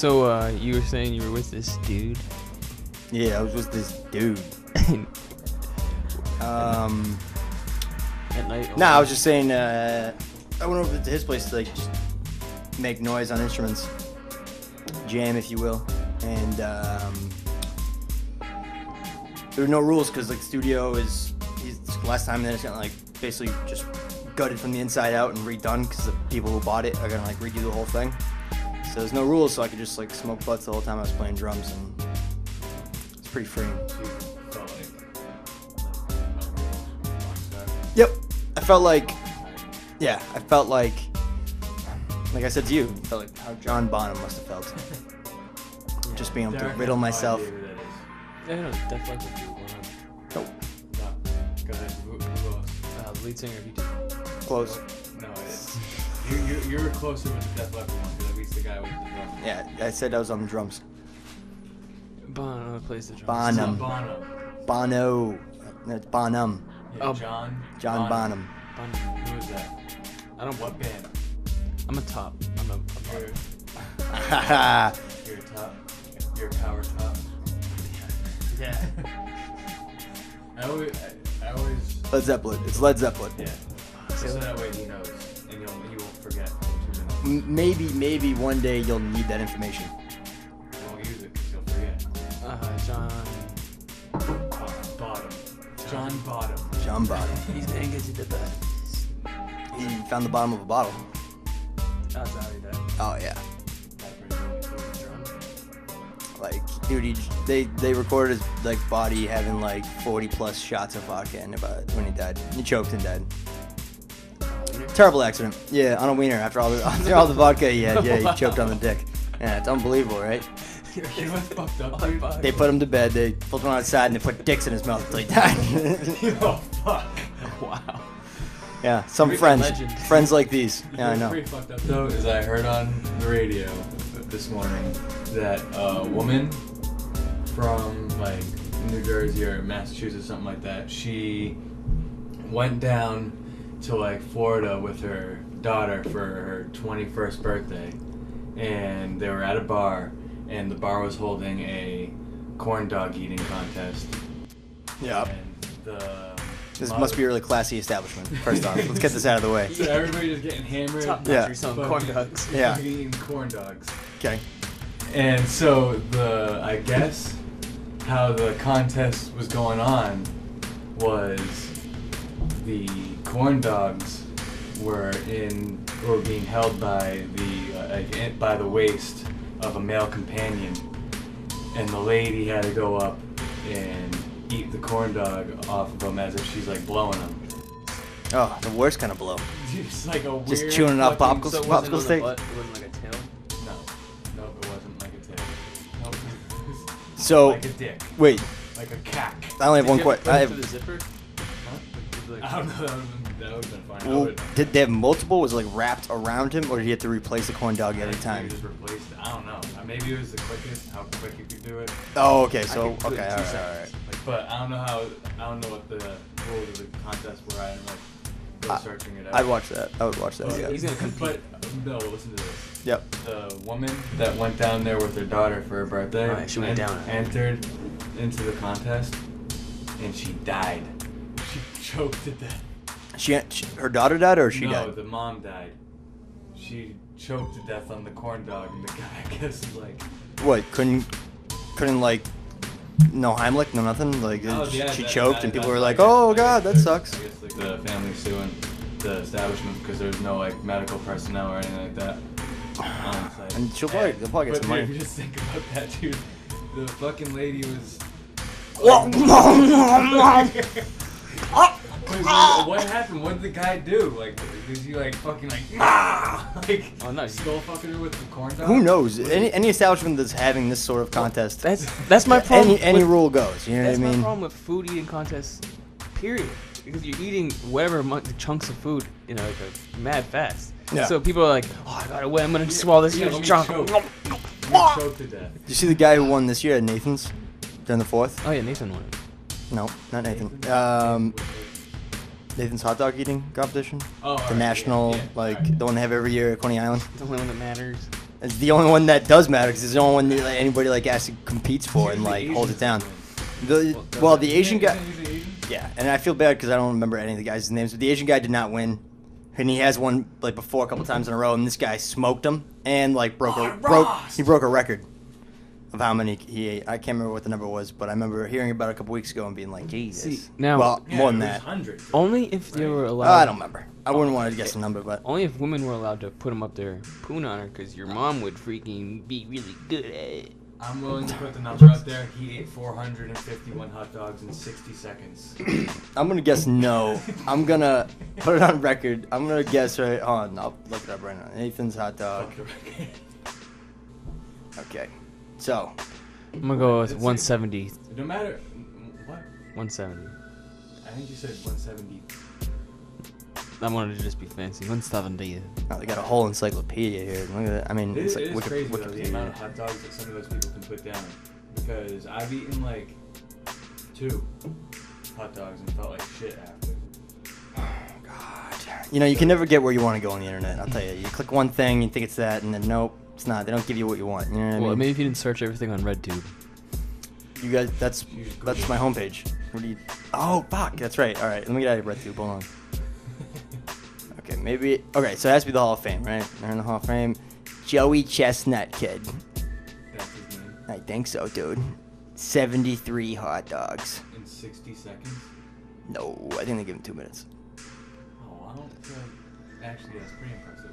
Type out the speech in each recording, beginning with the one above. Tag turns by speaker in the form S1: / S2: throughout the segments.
S1: So, you were saying you were with this dude?
S2: Yeah, I was with this dude.
S1: At night?
S2: Nah, I was just saying, I went over to his place to, like, just make noise on instruments. Jam, if you will. And, there were no rules, because, like, the studio is, last time then it's gonna, like, basically just gutted from the inside out and redone, because the people who bought it are gonna, like, redo the whole thing. So there's no rules, so I could just, like, smoke butts the whole time I was playing drums, and it's pretty freeing. Yep. I felt like I said to you, I felt like how John Bonham must have felt. Just being able to riddle myself.
S1: Yeah, no, definitely would do one.
S2: Nope.
S3: No. Go ahead. Who else?
S1: The lead singer of YouTube.
S2: Close.
S3: No, you were closer with the Def Leppard one, because at least the guy with the drum.
S2: Yeah, I said I was on the drums.
S1: Bono plays the drums.
S2: Bonham.
S3: Bono.
S2: Bono. No, it's Bonham.
S3: Yeah,
S1: Oh,
S2: John Bonham.
S1: Bono.
S3: Who is that?
S1: I don't.
S3: What band?
S1: I'm a top. I'm a
S3: You're a top. You're a power top.
S1: Yeah.
S3: I always.
S2: Led Zeppelin. It's Led Zeppelin.
S3: Yeah. So that way he knows, and he won't forget in 2 minutes.
S2: Maybe one day you'll need that information.
S3: He won't use it because he'll forget.
S1: John.
S3: Bottom. John Bottom.
S2: John Bottom.
S1: He's gonna get you the best.
S2: He found the bottom of a bottle.
S1: That's how he died.
S2: Oh yeah.
S1: Drunk.
S2: Like, dude, they recorded his like body having like 40 plus shots of vodka in about when he died. He choked and died. Terrible accident. Yeah, on a wiener after all the vodka he had. Yeah, he choked on the dick. Yeah, it's unbelievable, right?
S3: You know what's fucked up, dude?
S2: They put him to bed. They pulled him outside and they put dicks in his mouth until he died.
S3: Oh, fuck.
S1: Wow.
S2: Yeah, some
S1: Freaking
S2: friends,
S1: legend.
S2: friends like these. Yeah, I
S3: What's
S2: know.
S3: pretty fucked up though is I heard on the radio this morning that a woman from like New Jersey or Massachusetts, something like that, she went down to like Florida with her daughter for her 21st birthday, and they were at a bar, and the bar was holding a corn dog eating contest.
S2: Yeah.
S3: And
S2: This must be a really classy establishment. First off, let's get this out of the way.
S3: So everybody just getting hammered.
S1: Top
S2: Yeah.
S1: country selling corn dogs.
S2: Yeah.
S3: Eating corn dogs.
S2: Okay.
S3: And so I guess how the contest was going on was the corn dogs were being held by the waist of a male companion, and the lady had to go up and eat the corn dog off of him as if she's like blowing him.
S2: Oh, the worst kind of blow.
S3: Just like a weird.
S2: Just chewing it off
S3: fucking-
S2: popsicle
S1: So it wasn't on the
S2: stick.
S1: butt, it wasn't like a tail.
S3: No, it wasn't like a tail. Nope.
S2: So
S3: like a dick,
S2: wait,
S3: like a cack.
S2: I only have one
S1: Did you
S2: question.
S1: put
S2: I
S1: it through
S2: have.
S1: the zipper?
S3: Huh?
S1: Like,
S3: I don't know. That would have been fine.
S2: Well, did they have multiple? Was it like wrapped around him, or did he have to replace the corn dog every time?
S3: Just replaced it. I don't know. Maybe it was the quickest. How quick you could do it.
S2: Oh, okay. So
S1: could do it
S2: okay,
S1: in
S2: all
S1: 2
S2: right, all
S1: seconds.
S2: right.
S3: But I don't know what the rules of the contest were. I didn't like go searching it out.
S2: I'd watch that. I would watch that.
S3: But,
S2: Yeah.
S1: He's gonna compete.
S3: But no, listen to this.
S2: Yep.
S3: The woman that went down there with her daughter for her birthday
S1: Right, she went down.
S3: entered into the contest, and she died. She choked to death.
S2: Her daughter died, or she
S3: no,
S2: died?
S3: the mom died. She choked to death on the corn dog, and the guy, I guess, is like.
S2: What? Couldn't like no Heimlich, no nothing. Like
S3: Oh,
S2: she
S3: yeah,
S2: choked, and people were like,
S3: I guess,
S2: "Oh God, that
S3: there's-
S2: sucks."
S3: I guess like the family suing the establishment because there's no like medical personnel or anything like that on site.
S2: And they'll probably get
S3: but
S2: some money.
S3: If you just think about that, dude, the fucking lady was. What happened? What did the guy do? Like, was he like fucking like like
S1: Oh no,
S3: skull fucking her with the corn dog?
S2: Who knows? Any establishment that's having this sort of contest,
S1: that's my problem.
S2: any
S1: with,
S2: rule goes. You know what I
S1: That's my
S2: mean?
S1: problem with food eating contests. Period. Because you're eating whatever chunks of food, like a mad fast.
S2: Yeah.
S1: So people are like, "Oh, I gotta win. I'm gonna swallow this huge
S3: let me
S1: chunk."
S3: choke. Let me choke to death.
S2: Did you see the guy who won this year at Nathan's during the 4th?
S1: Oh yeah, Nathan won.
S2: No, not Nathan. Nathan's hot dog eating competition.
S3: Oh,
S2: The
S3: alright,
S2: national,
S3: yeah,
S2: like
S3: alright.
S2: the one they have every year at Coney Island.
S1: The only one that matters.
S2: It's the only one that does matter because it's the only one that like, anybody like actually competes for and like holds it down. Well, the Asian guy. Yeah, and I feel bad because I don't remember any of the guys' names. But the Asian guy did not win, and he has won like before a couple times in a row. And this guy smoked him and like broke a record of how many he ate. I can't remember what the number was, but I remember hearing about it a couple weeks ago and being like, Jesus.
S1: See, now,
S2: well, more than that.
S3: Hundreds.
S1: Only if they were allowed.
S2: I don't remember. I wouldn't want to guess the number, but
S1: Only if women were allowed to put him up there, poon on her, because your mom would freaking be really good at it.
S3: I'm willing to put the number out there. He ate 451 hot dogs in 60 seconds.
S2: I'm gonna guess no. I'm gonna put it on record. I'm gonna guess right. Oh, no, I'll look it up right now. Nathan's hot dog. Okay, so
S1: I'm gonna go with 170.
S3: No matter what.
S1: 170.
S3: I think you said 170.
S1: I wanted to just be fancy. 170.
S2: oh, they got a whole encyclopedia here. Look at that. I mean,
S3: It
S2: it's
S3: is
S2: like
S3: crazy though, the
S2: Wikipedia.
S3: amount of hot dogs that some of those people can put down. Because I've eaten like 2 hot dogs and felt like shit after.
S2: You know, you can never get where you want to go on the internet. I'll tell you. You click one thing, you think it's that, and then nope, it's not. They don't give you what you want. You know what I
S1: Well,
S2: mean?
S1: maybe if you didn't search everything on RedTube.
S2: You guys, that's my homepage. What do you? Oh, fuck. That's right. All right, let me get out of RedTube. Hold on. Okay, maybe. Okay, so it has to be the Hall of Fame, right? They're in the Hall of Fame. Joey Chestnut Kid.
S3: That's his name.
S2: I think so, dude. 73 hot dogs.
S3: In 60 seconds?
S2: No, I think they give him 2 minutes.
S3: Oh, I don't feel like... Actually, that's pretty impressive.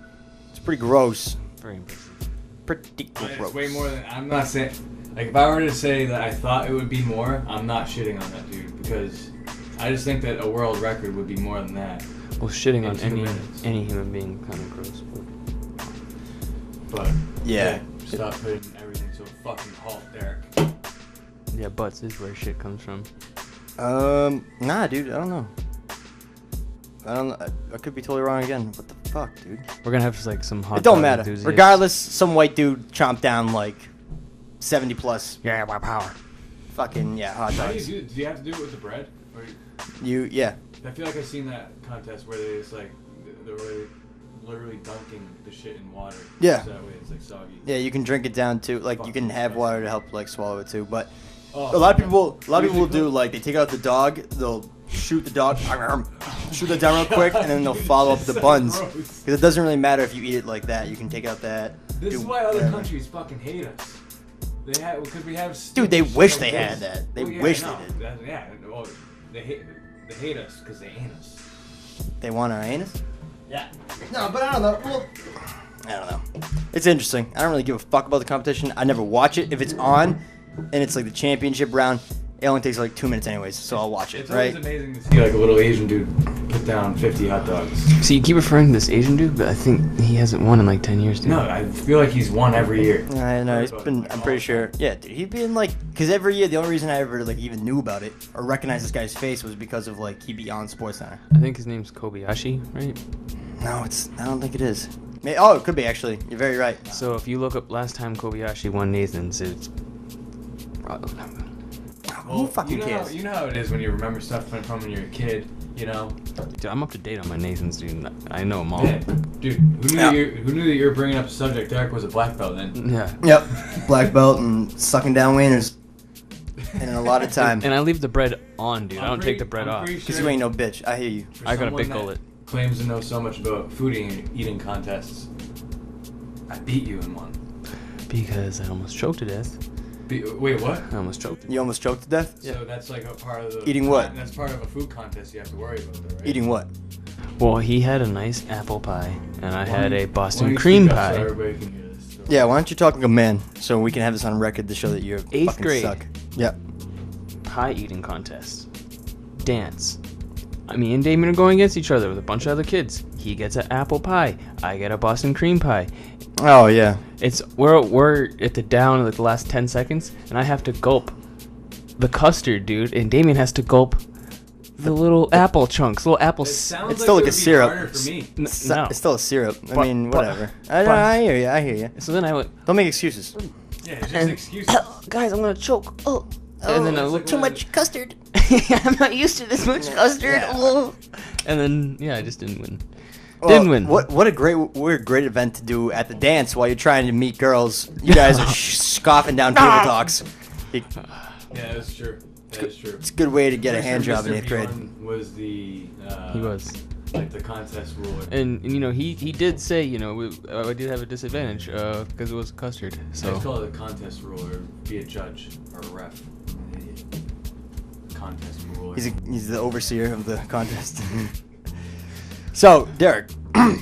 S2: It's pretty gross.
S1: Very impressive.
S2: Pretty
S3: I mean,
S2: gross.
S3: it's way more than... I'm not saying... Like, if I were to say that I thought it would be more, I'm not shitting on that dude. Because I just think that a world record would be more than that.
S1: Well, shitting
S3: In
S1: on
S3: 2 minutes.
S1: any human being kind of gross.
S3: But...
S2: Yeah.
S3: Stop putting everything to a fucking halt, Derek.
S1: Yeah, butts is where shit comes from.
S2: Nah, dude, I don't know. I don't know. I could be totally wrong again. What the fuck, dude?
S1: We're gonna have like some hot
S2: It don't
S1: dog
S2: matter.
S1: enthusiasts.
S2: Regardless, some white dude chomped down like 70 plus
S1: Yeah, by power.
S2: fucking, yeah, hot
S3: How do you
S2: dogs.
S3: do you have to do it with the bread? Or
S2: Yeah.
S3: I feel like I've seen that contest where they just like... They're literally dunking the shit in water.
S2: Yeah.
S3: So that way it's like soggy.
S2: Yeah, you can drink it down too. Like, you can have water to help, like, swallow it too. But
S3: Oh,
S2: a lot of people will do, like, they take out the dog, they'll shoot the dog, shoot it down real quick, and then they'll follow up the buns. Because it doesn't really matter if you eat it like that. You can take out that.
S3: This
S2: do
S3: is why other
S2: whatever.
S3: countries fucking hate us. They have because we have.
S2: Dude, they
S3: stupid
S2: wish
S3: shit
S2: they
S3: like
S2: had
S3: this.
S2: that. They
S3: Well, yeah,
S2: wish
S3: no,
S2: they did.
S3: Yeah, well, they hate us because they ain't us.
S2: They want our anus?
S3: Yeah.
S2: No, but I don't know. Well, I don't know. It's interesting. I don't really give a fuck about the competition. I never watch it. If it's on and it's like the championship round, it only takes like 2 minutes anyways, so I'll watch it,
S3: It's
S2: right?
S3: always amazing to see like a little Asian dude put down 50 hot dogs.
S1: So you keep referring to this Asian dude, but I think he hasn't won in like 10 years, dude.
S3: No, I feel like he's won every year.
S2: I know, he's been, I'm pretty sure. Yeah, dude, he'd been like, because every year, the only reason I ever like even knew about it or recognized this guy's face was because of like, he'd be on SportsCenter.
S1: I think his name's Kobayashi, right?
S2: No, I don't think it is. Oh, it could be actually. You're very right.
S1: So if you look up last time Kobayashi won Nathan's, it's...
S2: Who fucking cares?
S3: You know how it is when you remember stuff from when you're a kid, you know?
S1: Dude, I'm up to date on my Nathans, dude. I know them all.
S3: Yeah. Dude, who knew that you were bringing up the subject? Derek was a black belt then.
S1: Yeah.
S2: Yep. Black belt and sucking down wieners. And a lot of time.
S1: And I leave the bread on, dude. I don't take the bread off.
S2: Because you ain't no bitch. I hear you.
S1: I got a big gullet.
S3: Claims to know so much about food eating contests. I beat you in one.
S1: Because I almost choked to death.
S3: Wait, what?
S1: I almost choked.
S2: You almost choked to death?
S3: So that's like a part of the...
S2: Eating what?
S3: That's part of a food contest you have to worry about, though, right?
S2: Eating what?
S1: Well, he had a nice apple pie, and I had a
S3: Why
S1: Boston
S3: don't you
S1: cream
S3: speak up
S1: pie.
S3: so everybody can hear this?
S2: Yeah, why don't you talk like a man so we can have this on record to show that you're
S1: Eighth
S2: fucking
S1: grade.
S2: suck. Yep.
S1: Pie eating contest. Dance. Me and Damien are going against each other with a bunch of other kids. He gets an apple pie. I get a Boston cream pie.
S2: Oh, yeah.
S1: We're at the down like the last 10 seconds, and I have to gulp the custard, dude, and Damien has to gulp the little apple chunks, little apple.
S3: It sounds
S2: It's still like
S3: it
S2: a
S3: would be
S2: syrup.
S3: harder for me.
S1: No.
S2: It's still a syrup. I
S1: But-
S2: mean,
S1: but-
S2: whatever.
S1: but-
S2: I hear you.
S1: So then I went,
S2: Don't make excuses.
S3: Yeah, it's just
S1: and
S3: excuses.
S1: guys, I'm gonna choke. And then I
S3: it's
S1: looked
S3: like one of
S2: Much custard.
S1: I'm not used to this much custard.
S2: Yeah.
S1: Oh. And then I just didn't win. Didn't win.
S2: What a great event to do at the dance while you're trying to meet girls. You guys are scoffing down table talks.
S3: Yeah, that's true. That is true.
S2: It's a good way to get a hand job in 8th grade.
S3: Was the
S1: He was.
S3: like the contest ruler.
S1: And you know, he did say, you know, I did have a disadvantage because it was custard.
S3: I just
S1: So
S3: call it a contest ruler. Be a judge or a ref. I'm an idiot. Contest ruler.
S2: He's the overseer of the contest. So, Derek, I'd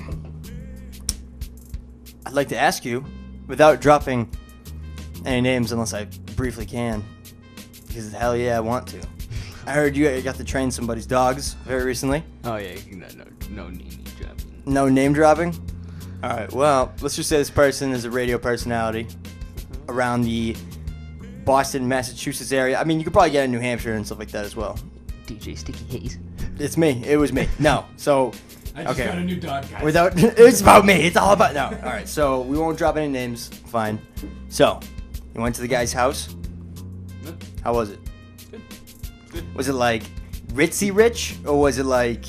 S2: like to ask you, without dropping any names unless I briefly can, because hell yeah, I want to. I heard you got to train somebody's dogs very recently.
S1: oh yeah, no name dropping.
S2: No name dropping? Alright, well, let's just say this person is a radio personality around the Boston, Massachusetts area. I mean, you could probably get in New Hampshire and stuff like that as well.
S1: DJ Sticky Haze.
S2: It's me. It was me. No. So,
S3: I just got a new dog, guys.
S2: It's about me. It's all about... No. Alright, so we won't drop any names. Fine. So, you went to the guy's house.
S1: Yep.
S2: How was it?
S1: Good.
S2: Was it like ritzy rich? Or was it like...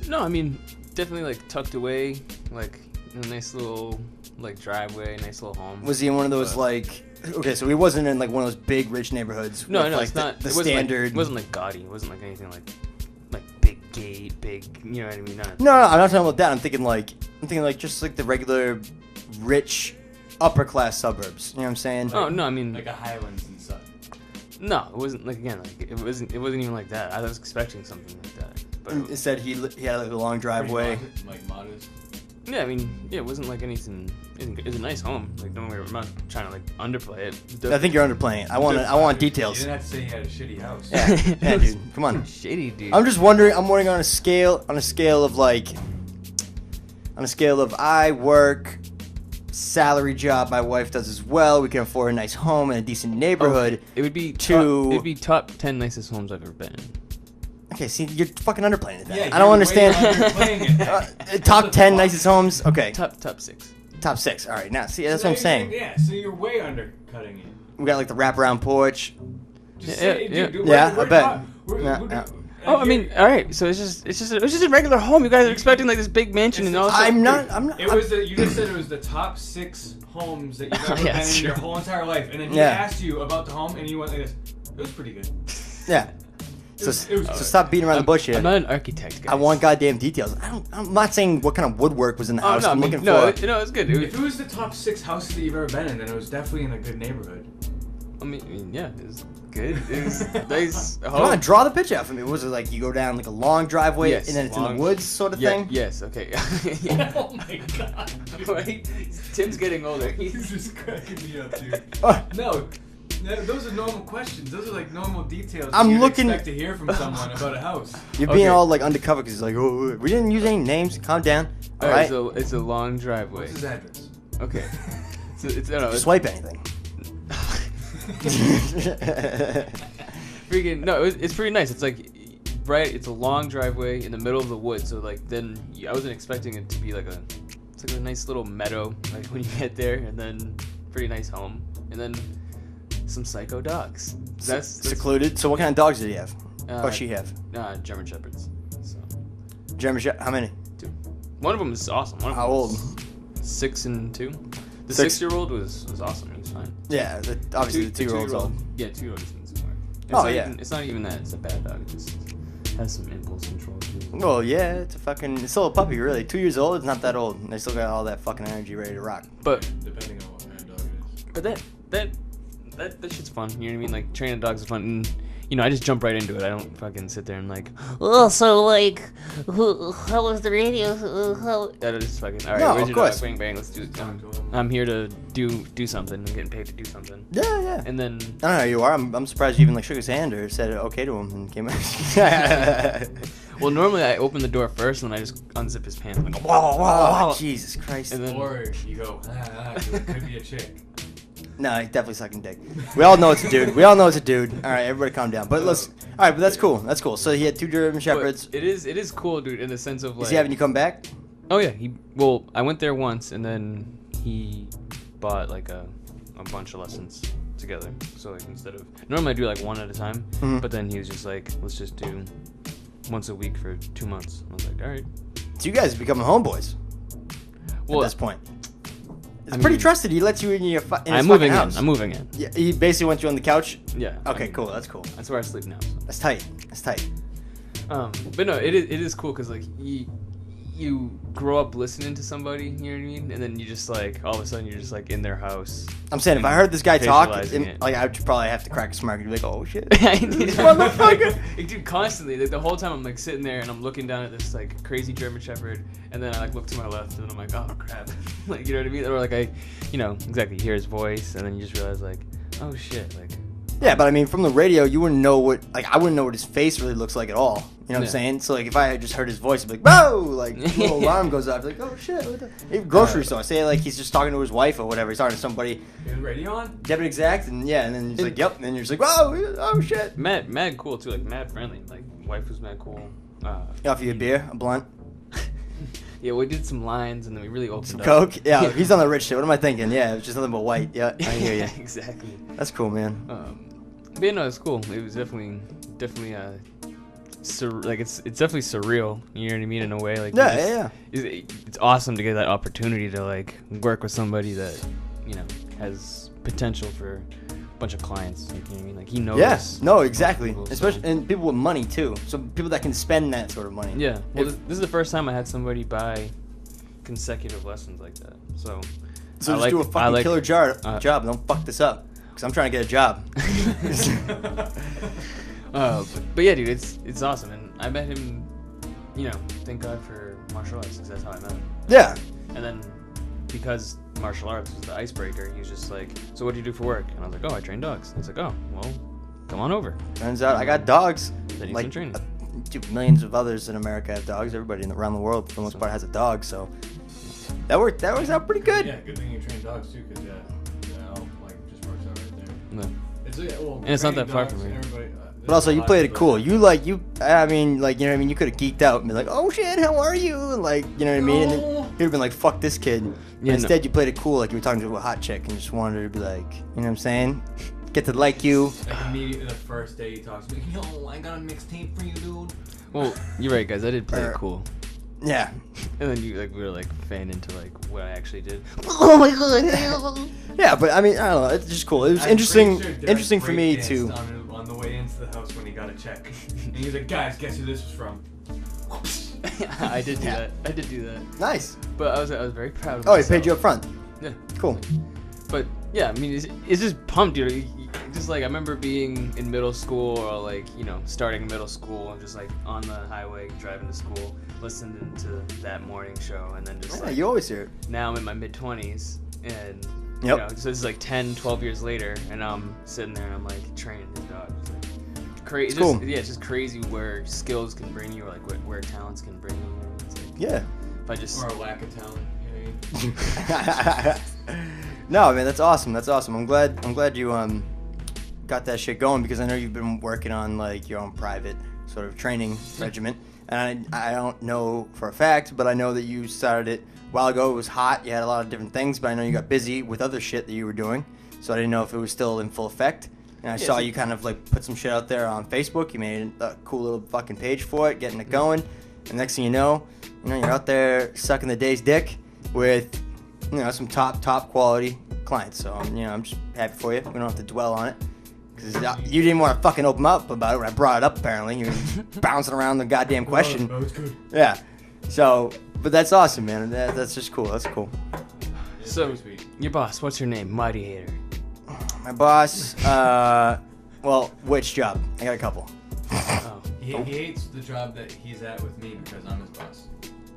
S1: No, I mean, definitely like tucked away, like in a nice little like driveway, nice little home.
S2: Was he in one of those like... Okay, so he wasn't in like one of those big rich neighborhoods.
S1: No,
S2: with,
S1: no,
S2: like,
S1: it's not.
S2: The
S1: It wasn't
S2: standard...
S1: Like, it wasn't like gaudy. It wasn't like anything like big gate, big. You know what I mean?
S2: No, I'm not talking about that. I'm thinking like just like the regular rich upper class suburbs. You know what I'm saying?
S1: Oh no, I mean
S3: Like a Highlands and such.
S1: no, it wasn't like again like it wasn't even like that. I was expecting something like that. But
S2: Instead, he had like a long driveway.
S3: Like modest.
S1: yeah, I mean yeah, it wasn't like anything. It's a nice home. Like don't worry, I'm not trying to like underplay it.
S2: I think you're underplaying it. I want
S3: You
S2: details.
S3: didn't have to say he had a shitty house.
S2: Yeah, yeah, dude. Come on.
S1: Shady dude.
S2: I'm just wondering. I'm wondering on a scale of like, I work, salary job. My wife does as well. We can afford a nice home in a decent neighborhood.
S1: It would be
S2: to-
S1: it'd be top 10 nicest homes I've ever been in.
S2: Okay, see, you're fucking underplaying it. Then.
S3: Yeah,
S2: I don't
S3: you're
S2: understand.
S3: way underplaying it.
S2: Top 10 nicest homes. Okay,
S1: Top 6.
S2: top 6. All right, now see, that's
S3: So
S2: what I'm saying.
S3: Yeah, so you're way undercutting it.
S2: We got like the wraparound porch.
S3: Just
S1: Yeah,
S3: say,
S1: yeah.
S3: dude,
S2: Yeah,
S3: we're
S2: I bet.
S3: not- we're-
S2: Yeah,
S3: we're-
S2: yeah.
S1: Oh, I mean, all right. So it's just a regular home. You guys are expecting like this big mansion and all. This
S2: I'm
S1: stuff.
S2: not.
S3: It was you just said it was the top 6 homes that you've ever
S1: Yeah,
S3: been
S1: it's
S3: in your
S1: true.
S3: whole entire life, and then he
S2: Yeah.
S3: asked you about the home, and you went like this. It was pretty good.
S2: Yeah. So,
S3: It was
S2: so stop beating around the bush here.
S1: I'm not an architect, guys.
S2: I want goddamn details. I'm not saying what kind of woodwork was in the
S1: Oh
S2: house.
S1: no, I
S2: I'm
S1: mean,
S2: looking
S1: no,
S2: for.
S1: it's good.
S3: If it was the top 6 houses that you've ever been in, then it was definitely in a good neighborhood.
S1: I mean, yeah, it was good. It was nice.
S2: Come on, draw the picture out for me. Was it like you go down like a long driveway
S1: Yes,
S2: and then it's in
S1: long-
S2: the woods sort of
S1: Yeah,
S2: thing?
S1: yes, okay.
S3: Oh my god. Dude.
S1: Right? Tim's getting older.
S3: He's just cracking me up, dude.
S2: Oh,
S3: No, those are normal questions. Those are like normal details
S2: I'm
S3: you'd
S2: looking-
S3: expect to hear from someone about a house.
S2: you're being
S1: Okay.
S2: all like undercover because he's like, oh, we didn't use any names. Calm down. All right.
S1: So it's a long driveway.
S3: What's his address?
S1: Okay. So it's no,
S2: Just
S1: it's
S2: swipe anything.
S1: freaking no. It's pretty nice. It's like right. It's a long driveway in the middle of the woods. So like then I wasn't expecting it to be like a. It's like a nice little meadow. Like when you get there, and then pretty nice home, and then some psycho dogs. That's
S2: Secluded. So what kind of dogs did he have?
S1: Uh,
S2: Or she have?
S1: German shepherds. So
S2: German Shepherd. How many?
S1: 2. One of them is awesome. One of
S2: How
S1: them
S2: old?
S1: is 6 and 2. The
S2: 6
S1: 6-year-old was awesome. He was fine.
S2: Yeah, obviously the 2-year-old's old.
S1: Yeah, 2-year-old is somewhere.
S2: Oh, yeah.
S1: It's not even that. It's a bad dog. It just has some impulse control. Too.
S2: Well, yeah, it's still a puppy, really. 2 years old, it's not that old. And they still got all that fucking energy ready to rock.
S1: But
S3: Depending on what kind of dog it is.
S1: that shit's fun. You know what I mean? Like training dogs is fun. And, you know, I just jump right into it. I don't fucking sit there and like, oh, so like, how was the radio? That is fucking all right.
S2: No,
S1: Where's
S2: of
S1: your
S2: course.
S1: dog? Bang bang. Let's do it. I'm here to do something. I'm getting paid to do something.
S2: Yeah, yeah.
S1: And then
S2: I don't know how you are. I'm surprised you even like shook his hand or said okay to him and came out.
S1: well, normally I open the door first and then I just unzip his pants. And I go, whoa, whoa,
S2: Oh, Jesus Christ.
S1: And then
S3: Or you go, 'cause it could be a chick.
S2: No, he's definitely sucking dick. We all know it's a dude. We all know it's a dude. All right, everybody calm down. But let's. All right, but that's cool. That's cool. So he had 2 German Shepherds.
S1: But it is cool, dude, in the sense of like.
S2: Is he having you come back?
S1: Oh yeah, I went there once and then he bought like a bunch of lessons together. So like instead of normally I do like one at a time,
S2: Mhm.
S1: but then he was just like, let's just do once a week for 2 months. I was like, all right.
S2: So you guys are becoming homeboys
S1: Well,
S2: at this point. It's
S1: I
S2: pretty
S1: mean,
S2: trusted. He lets you in your in his
S1: I'm moving
S2: fucking house.
S1: in. I'm moving in.
S2: Yeah, he basically wants you on the couch.
S1: Yeah.
S2: Okay,
S1: I mean,
S2: cool. That's cool.
S1: That's where I sleep now. So.
S2: That's tight. That's tight.
S1: But no, it is cool because like you grow up listening to somebody, you know what I mean, and then you just like all of a sudden you're just like in their house.
S2: I'm saying if I heard this guy talk,
S1: Visualizing it.
S2: like I would probably have to crack a smile and be like, "Oh shit,
S1: Motherfucker! Dude, constantly, like, the whole time I'm like sitting there and I'm looking down at this like crazy German Shepherd, and then I like look to my left and I'm like, oh crap, like you know what I mean, or like exactly hear his voice, and then you just realize like, oh shit, like.
S2: Yeah, but I mean, from the radio, you wouldn't know what, like, I wouldn't know what his face really looks like at all. You know what I'm saying? So, like, if I had just heard his voice, I'd be like, whoa! Like, a little alarm goes off. Like, oh, shit. What the? Even grocery store. Say, like, he's just talking to his wife or whatever. He's talking to somebody.
S3: Is the radio on?
S2: Debit exact. And, yeah, and then he's like, yep. And then you're just like, whoa! Oh, shit.
S1: Mad cool, too. Like, mad friendly. Like, wife was mad cool.
S2: Offer you a beer? A blunt?
S1: Yeah, we did some lines, and then we really opened
S2: Some
S1: up.
S2: Coke? Yeah, he's on the rich shit. What am I thinking? Yeah, it was just nothing but white. Yeah, I hear you.
S1: Exactly.
S2: That's cool, man.
S1: But yeah, no, it's cool. It was definitely, like it's definitely surreal. You know what I mean? In a way, like
S2: Yeah.
S1: It's awesome to get that opportunity to like work with somebody that has potential for a bunch of clients. Like, you know what I mean? Like he knows.
S2: Yeah, no, exactly.
S1: People,
S2: Especially
S1: so.
S2: and people with money too. So people that can spend that sort of money.
S1: Yeah. Well, this is the first time I had somebody buy consecutive lessons like that. So
S2: just do a fucking killer job. Don't fuck this up. Because I'm trying to get a job.
S1: But yeah, dude, it's awesome. And I met him, thank God for martial arts, because that's how I met him.
S2: Yeah.
S1: And then because martial arts was the icebreaker, he was just like, so what do you do for work? And I was like, oh, I train dogs. And he's like, oh, well, come on over.
S2: Turns out I got dogs.
S1: Then
S2: Like
S1: some training.
S2: Dude, millions of others in America have dogs. Everybody around the world, for the most part, has a dog. So that works out pretty good.
S3: Yeah, good thing you train dogs too, because just works out right there.
S1: No.
S3: And
S1: it's not that far from me.
S2: But also, you played it cool. I mean, like, you know what I mean? You could have geeked out and be like, oh shit, how are you? And like, you know what I mean? And then you'd have been like, fuck this kid. But instead, you played it cool, like you were talking to a hot chick and just wanted her to be like, you know what I'm saying? Get to like you.
S3: Like immediately the first day he talks to me, yo, I got a mixtape for you, dude.
S1: Well, you're right, guys. I did play it cool.
S2: Yeah.
S1: And then we were like fan into like what I actually did.
S2: Oh my god. Yeah, but I mean, I don't know. It's just cool. It was interesting for me to.
S3: On the way into the house when he got a check, and he's like, "Guys, guess who this was from?"
S1: I did do that. I did do that.
S2: Nice.
S1: But I was very proud of
S2: Oh, he
S1: myself.
S2: paid you up front.
S1: Yeah.
S2: Cool.
S1: But yeah, I mean, it's just pumped, dude. Just like I remember being in middle school or like starting middle school and just like on the highway driving to school, listening to that morning show, and then just
S2: Yeah, you always hear it.
S1: now I'm in my mid-20s and
S2: Yep.
S1: so this is like 10, 12 years later, and I'm sitting there and I'm like training his dog. It's like crazy.
S2: It's cool.
S1: Yeah, it's just crazy where skills can bring you, or like where talents can bring you. It's like,
S2: Yeah.
S1: if I just
S3: Or a lack of talent. You know what I mean?
S2: No, man, that's awesome. That's awesome. I'm glad you got that shit going, because I know you've been working on like your own private sort of training regimen. And I don't know for a fact, but I know that you started it a while ago. It was hot. You had a lot of different things, but I know you got busy with other shit that you were doing. So I didn't know if it was still in full effect. And I saw you kind of like put some shit out there on Facebook. You made a cool little fucking page for it, getting it going. And next thing you know, you're out there sucking the day's dick with some top quality clients. So I'm just happy for you. We don't have to dwell on it. Because you didn't want to fucking open up about it when I brought it up, apparently. You're bouncing around the goddamn question.
S3: Oh, it's good.
S2: Yeah. So, but that's awesome, man. That's just cool. That's cool.
S3: It's
S1: So,
S3: very sweet.
S1: your boss, what's your name? Mighty Hater.
S2: My boss, well, which job? I got a couple.
S1: Oh.
S3: He hates the job that he's at with me because I'm his boss.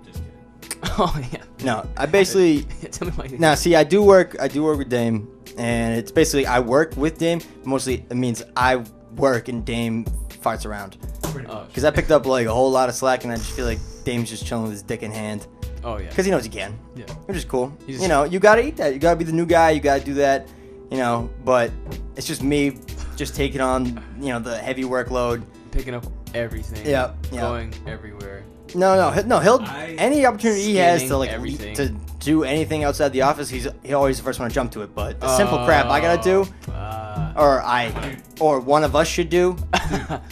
S3: Just kidding.
S1: Oh, yeah.
S2: No, I basically...
S1: Tell me why you
S2: Now, see, I do work with Dame, and it's basically I work with Dame. Mostly, it means I work and Dame farts around.
S1: Oh,
S2: Because I picked up like a whole lot of slack, and I just feel like Dame's just chilling with his dick in hand.
S1: oh yeah.
S2: Because he knows he can.
S1: Yeah.
S2: Which is cool.
S1: He's-
S2: You gotta eat that. You gotta be the new guy. You gotta do that. But it's just me just taking on, the heavy workload.
S1: Picking up everything.
S2: Yeah, yeah.
S1: Going everywhere.
S2: No. He'll any opportunity he has to
S1: Scanning
S2: like
S1: everything.
S2: to do anything outside the office, he always the first one to jump to it. But the simple crap I gotta do, or one of us should do.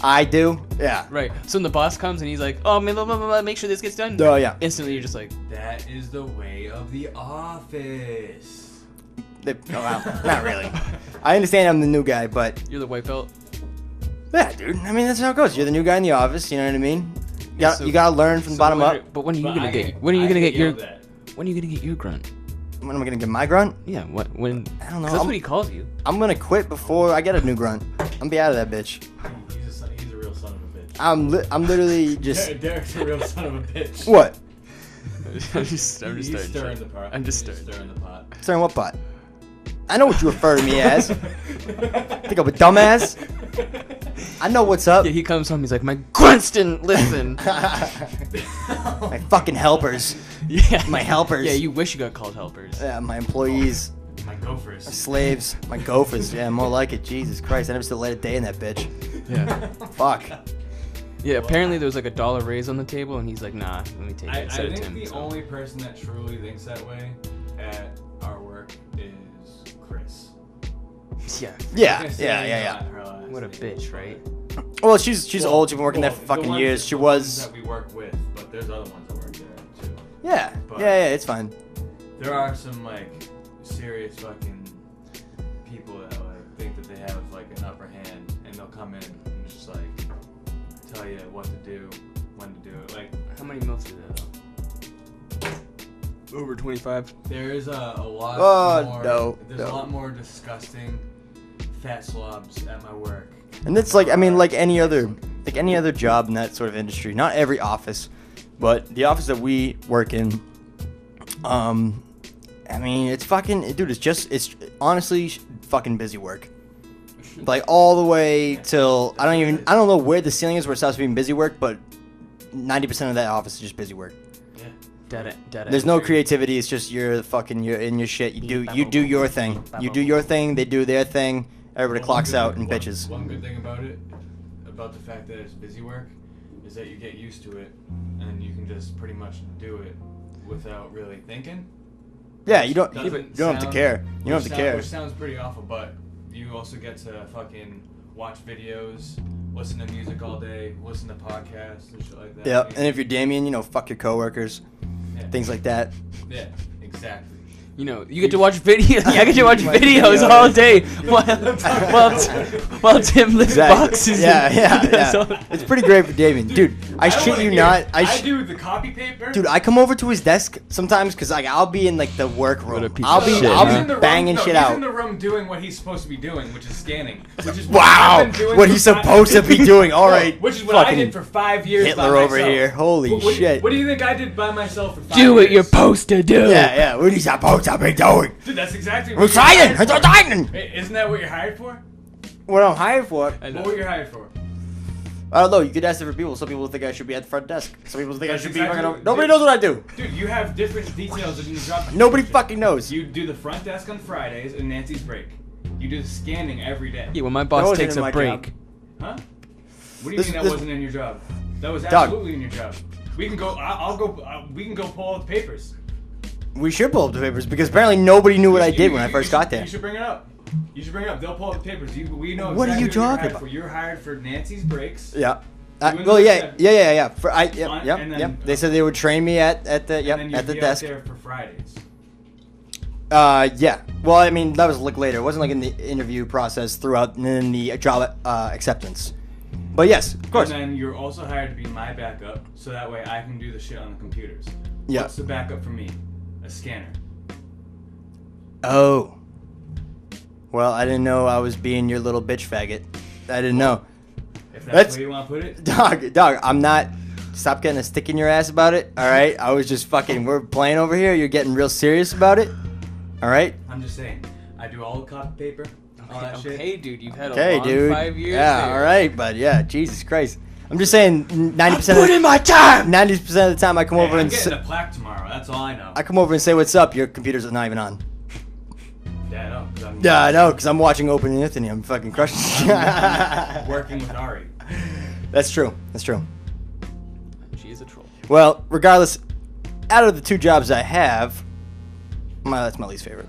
S2: I do. Yeah.
S1: Right. So when the boss comes and he's like, "Oh, man, blah, blah, blah, make sure this gets done."
S2: Oh yeah.
S1: Instantly, you're just like,
S3: That is the way of the office.
S2: Well, not really. I understand I'm the new guy, but
S1: "You're the white belt."
S2: yeah, dude. I mean, that's how it goes. You're the new guy in the office. You know what I mean? You gotta learn from the bottom up.
S1: But when are you gonna get? When are you gonna get your grunt?
S2: When am I gonna get my grunt?
S1: Yeah. What? When?
S2: I don't know.
S1: That's what he calls you.
S2: I'm gonna quit before I get a new grunt. I'm gonna be out of that bitch.
S3: He's a real son of a bitch.
S2: I'm literally just.
S3: Derek's a real son of a bitch.
S2: What?
S1: I'm just starting.
S3: Stirring the pot.
S1: I'm just
S3: stirring the pot.
S2: Stirring what pot? I know what you refer to me as. Think I'm a dumbass? I know what's up.
S1: Yeah, he comes home. He's like, "My grunts didn't listen."
S2: My fucking helpers.
S1: Yeah.
S2: My helpers.
S1: Yeah, you wish you got called helpers.
S2: Yeah, my employees.
S3: My gophers.
S2: My slaves. My gophers. Yeah, more like it. Jesus Christ. I never still let a day in that bitch.
S1: Yeah.
S2: Fuck.
S1: Yeah, apparently there was like a $1 raise on the table, and he's like, "Nah, let me take it."
S3: I
S1: Instead of
S3: think
S1: Tim,
S3: the
S1: so.
S3: only person that truly thinks that way at our work is Chris.
S1: Yeah.
S2: Yeah,
S3: Like I said,
S2: yeah.
S3: her last
S1: What a
S3: name.
S1: bitch, right?
S2: Well, she's old. She's been working there for
S3: The
S2: fucking
S3: ones
S2: years.
S3: that-
S2: She
S3: the ones
S2: was.
S3: that we work with, but there's other ones that work there too.
S2: Yeah.
S3: But-
S2: Yeah, it's fine.
S3: There are some like serious fucking people that like think that they have like an upper hand, and they'll come in and just like tell you what to do, when to do it. Like
S1: How many milfs are there, though? Over 25.
S3: there is a lot more.
S2: No,
S3: There's
S2: no.
S3: a lot more disgusting fat slobs at my work.
S2: And it's like, I mean, like any other job in that sort of industry. Not every office, but the office that we work in. I mean, it's fucking, dude. It's honestly fucking busy work. Like all the way till I don't know where the ceiling is where it stops being busy work, but 90% of that office is just busy work.
S1: Dead
S2: There's no creativity. It's just you're in your shit. You do your thing. You do your thing. They do their thing. Everybody clocks out and bitches.
S3: One good thing about it, about the fact that it's busy work, is that you get used to it, and you can just pretty much do it without really thinking.
S2: Yeah, you don't
S3: Doesn't
S2: have to
S3: sound-
S2: care. You don't have to care.
S3: Which sounds pretty awful, but you also get to fucking watch videos, listen to music all day, listen to podcasts and shit like that.
S2: Yeah, and if you're Damien, fuck your coworkers,
S3: Yeah.
S2: things like that.
S3: Yeah, exactly.
S1: You get to watch videos. Yeah, I get to watch videos all day while Tim lifts boxes.
S2: Yeah.
S1: So-
S2: It's pretty great for Damien, dude. I shit you not.
S3: I do the copy paper.
S2: Dude, I come over to his desk sometimes because I'll be in like the work room.
S1: What a piece
S2: I'll
S1: of
S2: be
S1: shit,
S2: I'll
S1: huh?
S2: be banging shit
S3: He's
S2: out.
S3: in the room doing what he's supposed to be doing, which is scanning. Which is what I've
S2: Wow,
S3: been doing
S2: what
S3: for
S2: he's
S3: 5
S2: supposed to be doing. All right,
S3: Which is what I
S2: fucking
S3: did for 5 years.
S2: Hitler
S3: by
S2: over
S3: myself.
S2: here. Holy
S3: What
S2: shit.
S3: do you think I did by myself for 5
S1: Do
S3: years?
S1: what you're supposed to do.
S2: Yeah. What are you supposed to be doing?
S3: Dude, that's exactly what
S2: Resigning.
S3: you're hired for.
S2: Resigning.
S3: Hey, isn't that what you're hired for?
S2: What I'm hired for?
S1: I know.
S3: What were you hired for?
S2: I don't know. You could ask different people. Some people think I should be at the front desk. Some people think I
S3: That's
S2: should
S3: exactly-
S2: be fucking. Nobody knows what I do.
S3: Dude, you have different details in your job.
S2: Nobody
S3: description.
S2: fucking knows.
S3: You do the front desk on Fridays and Nancy's break. You do the scanning every day.
S1: Yeah, when my
S2: That
S1: boss
S2: wasn't
S1: takes
S2: in
S1: a
S2: my
S1: break.
S2: job.
S3: Huh? What do you
S2: This-
S3: mean that
S2: this-
S3: wasn't in your job? That was
S2: Doug.
S3: absolutely in your job. We can go. I'll go. We can go pull out the papers.
S2: We should pull up the papers because apparently nobody knew what I did when I first got there.
S3: You should bring it up. You should bring it up. They'll pull out the papers. We know.
S2: What are
S3: exactly
S2: you talking
S3: hired
S2: about?
S3: For. You're hired for Nancy's breaks.
S2: Yeah.
S3: Doing
S2: Well,
S3: the
S2: yeah.
S3: step.
S2: Yep.
S3: And then-
S2: They said they would train me at the
S3: And then you'd
S2: at the
S3: be
S2: desk.
S3: out there for Fridays.
S2: Yeah. Well, I mean, that was like later. It wasn't like in the interview process throughout in the job acceptance. But yes, of course.
S3: And then you're also hired to be my backup, so that way I can do the shit on the computers.
S2: Yeah.
S3: What's the backup for me? A scanner.
S2: Oh. Well, I didn't know I was being your little bitch faggot. I didn't know.
S3: If
S2: That's-
S3: that's the way you want to put it.
S2: Dog, I'm not. Stop getting a stick in your ass about it. All right. I was just fucking. We're playing over here. You're getting real serious about it. All right.
S3: I'm just saying. I do all the copy paper. All that shit.
S1: Okay, dude, you've had a
S2: Okay,
S1: long
S2: dude.
S1: 5 years.
S2: Yeah.
S1: there.
S2: All right, but yeah. Jesus Christ. I'm just saying. 90%.
S1: Put in my time.
S2: 90% of the time I come
S3: Hey,
S2: over
S3: I'm
S2: and
S3: getting a plaque tomorrow. That's all I know.
S2: I come over and say what's up. Your computer's not even on.
S3: Yeah, I know. 'Cause I'm
S2: Yeah, I know, because I'm watching Open Anthony. I'm fucking crushing.
S3: working with Ari.
S2: That's true. That's true.
S1: She is a troll.
S2: Well, regardless, out of the 2 jobs I have, that's my least favorite.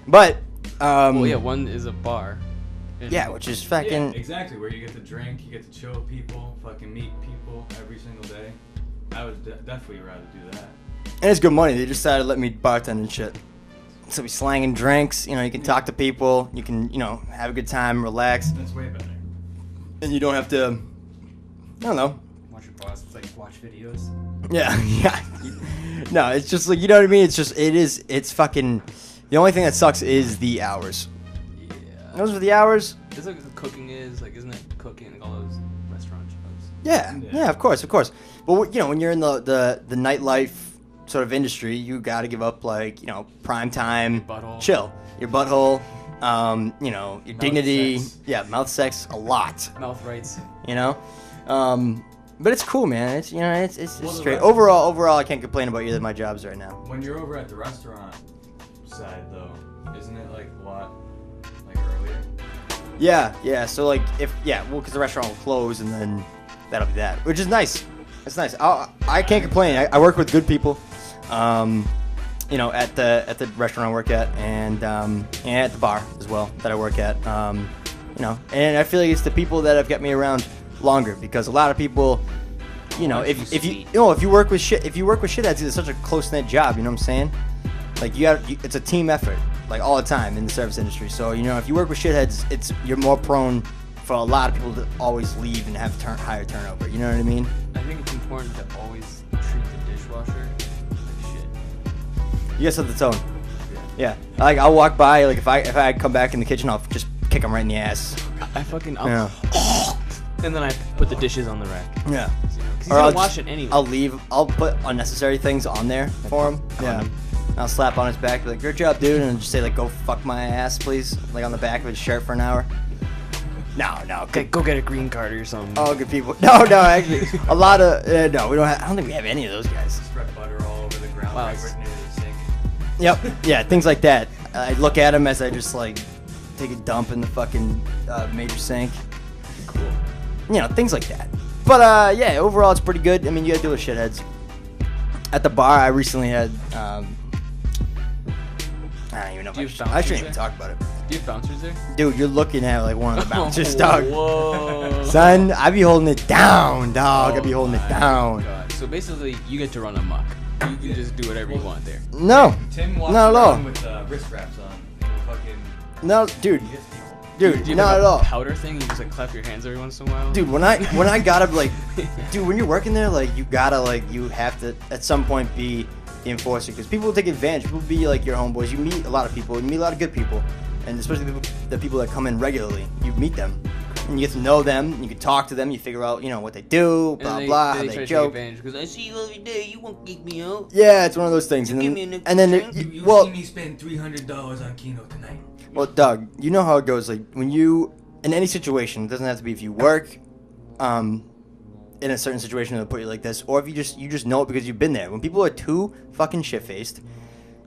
S2: But
S1: Well, yeah, one is a bar.
S2: Yeah, which is fucking...
S3: Yeah, exactly, where you get to drink, you get to chill with people, fucking meet people every single day. I would definitely rather do that.
S2: And it's good money. They decided to let me bartend and shit. So we slanging drinks, you know, you can talk to people, you can, you know, have a good time, relax.
S3: That's way better.
S2: And you don't have to, I don't know.
S4: Watch your boss. It's like watch videos.
S2: Yeah, yeah. No, it's just like, you know what I mean? It's fucking, the only thing that sucks is the hours.
S1: Yeah.
S2: Those are the hours.
S1: It's like the cooking is, like, isn't it cooking, like all those restaurant jobs?
S2: Yeah, of course. But, you know, when you're in the nightlife sort of industry, you got to give up, like, you know, prime time,
S1: Butthole.
S2: chill, your butthole, you know, your
S3: Mouth
S2: dignity.
S3: sex.
S2: Yeah, mouth sex a lot,
S1: Mouth rights.
S2: you know? But it's cool, man. It's, you know, it's
S3: Well, the
S2: straight.
S3: rest-
S2: Overall, I can't complain about either of my jobs right now.
S3: When you're over at the restaurant side, though, isn't it like a lot like earlier?
S2: Yeah. So, like, because the restaurant will close and then that'll be that, which is nice. It's nice. I can't complain. I work with good people. You know, at the restaurant I work at, and at the bar as well that I work at. You know, and I feel like it's the people that have kept me around longer, because a lot of people, you know, if you work with shitheads, it's such a close knit job. You know what I'm saying? Like it's a team effort, like all the time in the service industry. So you know, if you work with shitheads, you're more prone for a lot of people to always leave and have higher turnover. You know what I mean?
S1: I think it's important to always treat the dishwasher like shit.
S2: You guys set the tone. Yeah. Like I'll walk by, like if I come back in the kitchen, I'll just kick them right in the ass.
S1: Yeah. And then I put the dishes on the rack.
S2: Yeah.
S1: Because you
S2: Or
S1: don't
S2: I'll
S1: wash
S2: just-
S1: it anyway.
S2: I'll leave. I'll put unnecessary things on there for him. Yeah. I'll slap on his back, be like, "Good job, dude," and just say like, "Go fuck my ass, please," like on the back of his shirt for an hour. No.
S1: Okay, go get a green card or something.
S2: Oh, good people. No, actually, a lot of no. We don't. I don't think we have any of those guys.
S3: Spread butter all over the ground,
S1: Wow.
S3: right near the sink.
S2: Yep. Yeah, things like that. I look at him as I just like take a dump in the fucking major sink.
S1: Cool.
S2: You know, things like that. But yeah, overall it's pretty good. I mean, you gotta deal with shitheads. At the bar, I recently had. I don't even know if
S1: Do you
S2: I
S1: have
S2: shouldn't
S1: bouncers
S2: even
S1: there?
S2: talk about it.
S1: Do you have bouncers there?
S2: Dude, you're looking at like one of the bouncers, dog.
S1: Whoa.
S2: Son, I be holding it down, dog. I be
S1: Oh
S2: holding it
S1: my
S2: down.
S1: God. So basically, you get to run amok. You can just do whatever you want there.
S2: No,
S3: Tim walks
S2: not at all.
S3: around with wrist wraps on. And fucking
S2: No, dude,
S3: he hits people.
S2: dude,
S1: Do you
S2: not
S1: have
S2: at
S1: a
S2: all.
S1: powder thing? You just like clap your hands every once in a while.
S2: Dude, when I gotta like, dude, when you're working there, like you gotta like you have to at some point be the enforcer, because people will take advantage. People will be like your homeboys. You meet a lot of people. You meet a lot of good people, and especially the people that come in regularly. You meet them, and you get to know them. You can talk to them. You figure out, you know, what they do, blah
S1: and
S2: blah, how
S1: they
S2: they
S1: try to
S2: joke.
S1: take advantage because I see you every day. You won't kick me out.
S2: Yeah, it's one of those things. And
S1: Give
S2: then,
S1: me a
S2: and then
S1: drink.
S3: You
S2: well,
S3: see me spend $300 on Keno tonight.
S2: well, Doug, you know how it goes. Like when you in any situation, it doesn't have to be if you work, in a certain situation that'll put you like this, or if you just know it because you've been there. When people are too fucking shit faced,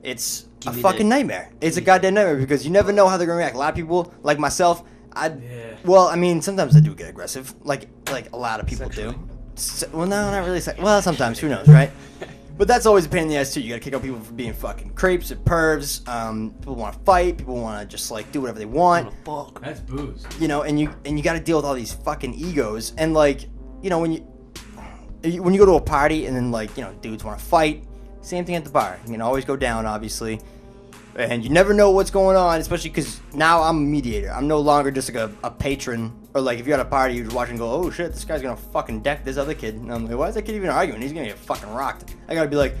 S2: it's
S1: Give
S2: a
S1: me
S2: fucking
S1: that.
S2: nightmare. It's a goddamn nightmare because you never know how they're gonna react. A lot of people, like myself,
S3: Yeah.
S2: well, I mean, sometimes I do get aggressive, like a lot of people
S1: Sexually?
S2: do. Well, no, not really. Well, sometimes, who knows, right? But that's always a pain in the ass too. You gotta kick out people for being fucking creeps and pervs. People want to fight. People want to just like do whatever they want.
S1: Fuck.
S3: That's booze.
S2: You know, and you got to deal with all these fucking egos. And like, you know, when you go to a party and then like, you know, dudes want to fight. Same thing at the bar. You can always go down, obviously. And you never know what's going on, especially because now I'm a mediator. I'm no longer just like a patron. Or like if you're at a party, you just watch and go, oh shit, this guy's gonna fucking deck this other kid. And I'm like, why is that kid even arguing? He's gonna get fucking rocked. I gotta be like,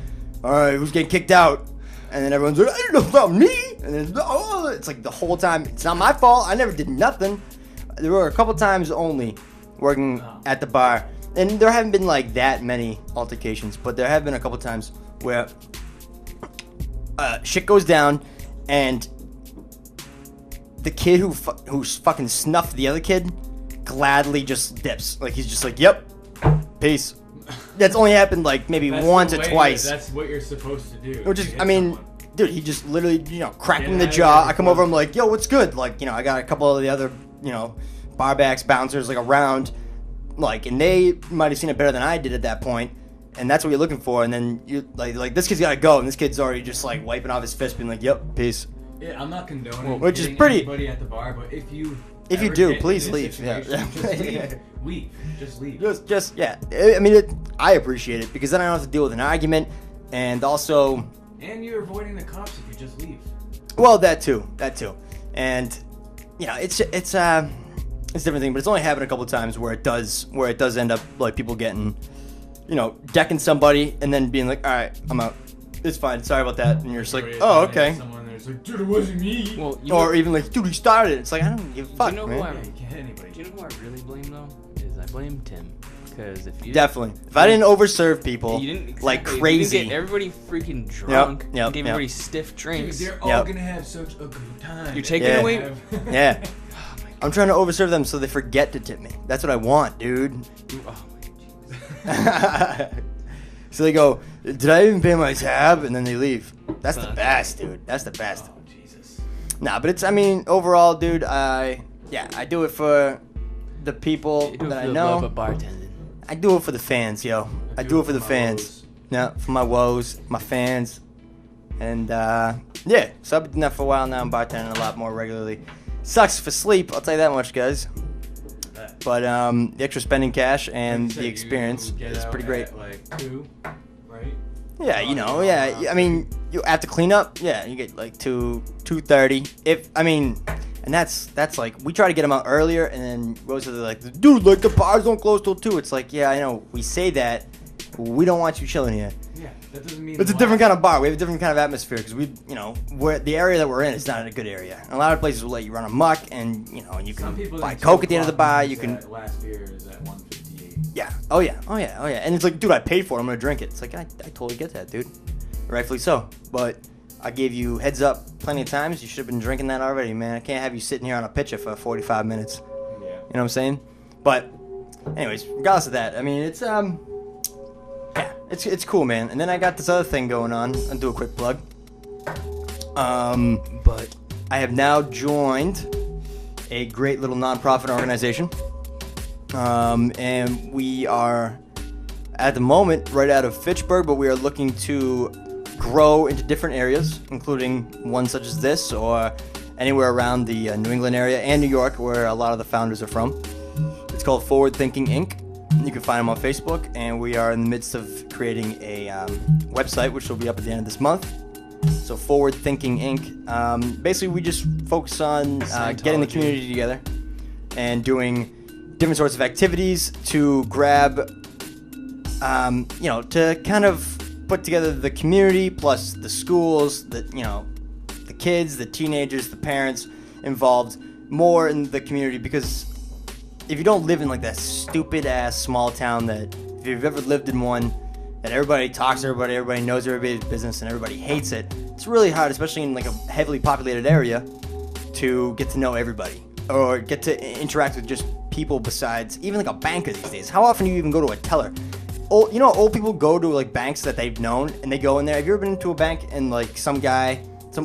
S2: all right, who's getting kicked out? And then everyone's like, I don't know about me. And then it's like the whole time, it's not my fault. I never did nothing. There were a couple times only working at the bar. And there haven't been like that many altercations, but there have been a couple times where shit goes down, and the kid who's fucking snuffed the other kid gladly just dips. Like he's just like, yep, peace. That's only happened like maybe
S3: That's
S2: once
S3: the
S2: or
S3: way
S2: twice.
S3: That's what you're supposed to do.
S2: Which
S3: to
S2: is,
S3: hit
S2: I mean,
S3: someone.
S2: dude, he just literally, you know, cracked
S3: Get
S2: him in the
S3: out of
S2: jaw.
S3: here
S2: I come over, I'm
S3: before-
S2: like, yo, what's good? Like, you know, I got a couple of the other, you know, barbacks, bouncers, like around, like, and they might have seen it better than I did at that point, and that's what you're looking for. And then you like this kid's gotta go, and this kid's already just like wiping off his fist, being like, yep, peace.
S3: Yeah, I'm not condoning
S2: Which is
S3: hitting
S2: pretty-
S3: anybody at the bar, but if you
S2: If you
S3: ever
S2: do,
S3: get in
S2: please
S3: this
S2: leave. Yeah.
S3: situation, just leave. Leave. Just leave.
S2: Just yeah. I mean, I appreciate it because then I don't have to deal with an argument, and also,
S3: And you're avoiding the cops if you just leave.
S2: well, that too, and you know, it's a different thing, but it's only happened a couple of times where it does end up like people getting, you know, decking somebody and then being like, all right, I'm out. It's fine. Sorry about that. And you're just like, oh, okay.
S3: Someone there's like, dude, it wasn't me.
S1: Well,
S2: Or even like, dude, he started it. It's like, I don't give a fuck,
S1: you know
S2: man.
S1: who I,
S3: Yeah, you can't hit anybody.
S1: do you know who I really blame though? Is I blame Tim. Because if you
S2: Definitely. If I didn't overserve people
S1: you didn't
S2: like
S1: exactly,
S2: crazy,
S1: you didn't get everybody freaking drunk,
S2: yep,
S1: gave
S2: yep.
S1: everybody stiff
S3: Dude,
S1: drinks.
S3: they're all
S2: Yep.
S3: gonna have such a good time.
S1: You're taking
S2: Yeah.
S1: away.
S2: yeah,
S1: Oh my
S2: I'm trying to overserve them so they forget to tip me. That's what I want, dude.
S1: God. Oh my Jesus.
S2: So they go, did I even pay my tab? And then they leave. That's the
S1: Fuck.
S2: best, dude. That's the best.
S3: Oh, Jesus.
S2: Nah, but it's, I mean, overall, dude, I do it for the people
S1: You do it
S2: that
S1: for
S2: I
S1: the
S2: know.
S1: love of bartending.
S2: I do it for the fans, yo. I do it for the
S3: my
S2: fans.
S3: woes.
S2: Yeah, for my woes, my fans. And, yeah, so I've been doing that for a while now. I'm bartending a lot more regularly. Sucks for sleep, I'll tell you that much, guys. But the extra spending cash and
S3: Like you said,
S2: the
S3: you
S2: experience
S3: get
S2: is
S3: out
S2: pretty great.
S3: at, like 2, right?
S2: Yeah, you know, yeah. I mean, you at the cleanup, yeah, you get like 2:30. And that's like we try to get them out earlier, and then Rose is like, dude, like the bars don't close till 2. It's like, yeah, I know, we say that, but we don't want you chilling here.
S3: Yeah, that doesn't mean
S2: It's a different kind of bar. We have a different kind of atmosphere because we're the area that we're in is not a good area. And a lot of places will let you run amok, and you know, you
S3: Some
S2: can
S3: people
S2: buy
S3: think
S2: Coke at the end of the
S3: 2
S2: bar.
S3: o'clock
S2: You can.
S3: means that last beer is at 158.
S2: Yeah. Oh yeah. And it's like, dude, I paid for it. I'm gonna drink it. It's like, I totally get that, dude. Rightfully so. But I gave you heads up plenty of times. You should have been drinking that already, man. I can't have you sitting here on a pitcher for 45 minutes.
S3: Yeah.
S2: You know what I'm saying? But, anyways, regardless of that, I mean, it's yeah, it's cool, man. And then I got this other thing going on. I'll do a quick plug.
S1: But
S2: I have now joined a great little nonprofit organization. And we are, at the moment, right out of Fitchburg, but we are looking to grow into different areas, including one such as this, or anywhere around the New England area and New York, where a lot of the founders are from. It's called Forward Thinking Inc. You can find them on Facebook, and we are in the midst of creating a website, which will be up at the end of this month. So Forward Thinking Inc. Basically, we just focus on getting the community together and doing different sorts of activities to grab, to kind of put together the community plus the schools, the kids, the teenagers, the parents involved more in the community, because if you don't live in like that stupid ass small town that, if you've ever lived in one, that everybody talks to everybody knows everybody's business and everybody hates it, it's really hard, especially in like a heavily populated area, to get to know everybody or get to interact with just people besides even like a banker these days. How often do you even go to a teller? Old people go to like banks that they've known, and they go in there. Have you ever been into a bank and like some